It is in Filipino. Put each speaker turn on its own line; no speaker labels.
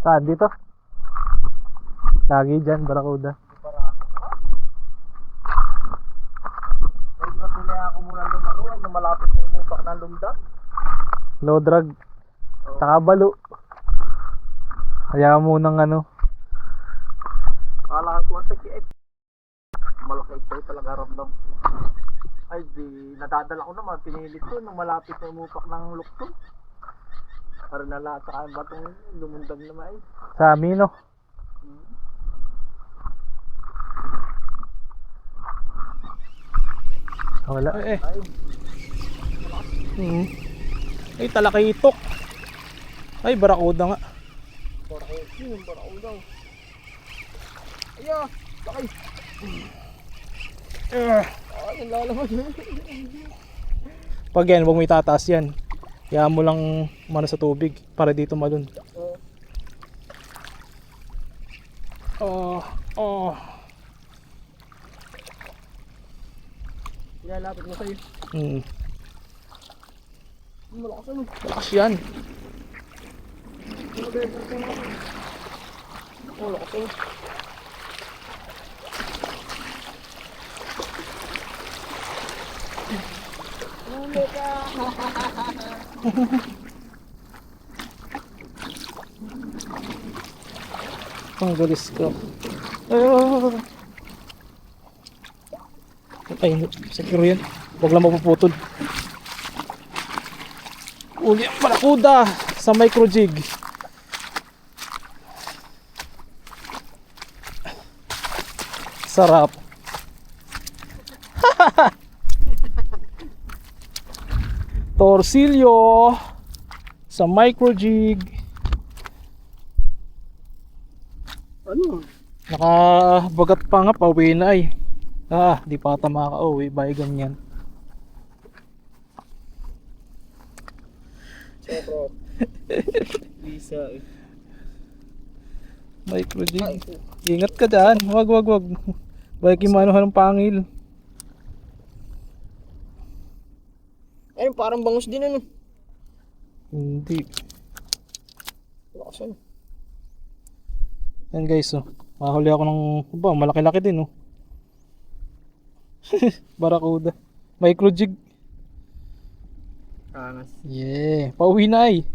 Saan? Dito? Lagi dyan, barakuda.
Ay, pati na ako muna lumaruan na malapit na umupak ng lumda.
Low drag. Tsaka balo. Kaya mo ng ano.
Kala ko sa kiek. Malaki ito talaga ramdam ko. Ay, di nadadala ko naman. Pinilit ko nung malapit na umupak ng lukto. Para nalata ka yung batong lumundag na mais.
Sa amin, no? Wala.
Ay,
Ay, talakitok. Ay, barakuda nga.
yung barao daw. Aya, sakay. Ay, ang lalaman yun.
Pag yan, huwag mo itataas yan. Kaya mo lang mano sa tubig para dito malun. Oh.
Ilalapit mo sa'yo. Malakas ano.
Lakas yan.
Oh, lakas ano.
Ang galis ko. Ay, secure yan. Huwag lang mapuputol. Uli ang barakuda sa micro jig. Sarap. Torsilyo sa micro jig.
Ano?
Nakabagat pa nga, pauwi na ay. Di pa ata makaka-uwi, bay ganyan.
Sobro. Lisa eh.
Micro jig. Ingat ka dyan, wag. Bay kimanuhan ng pangil.
Ayun, parang bangus din ano.
Hindi.
Lakas ano.
Yan guys, mahuli ako ng malaki-laki din, barakuda. Micro jig.
Angas.
Yeah, pauwi na ay.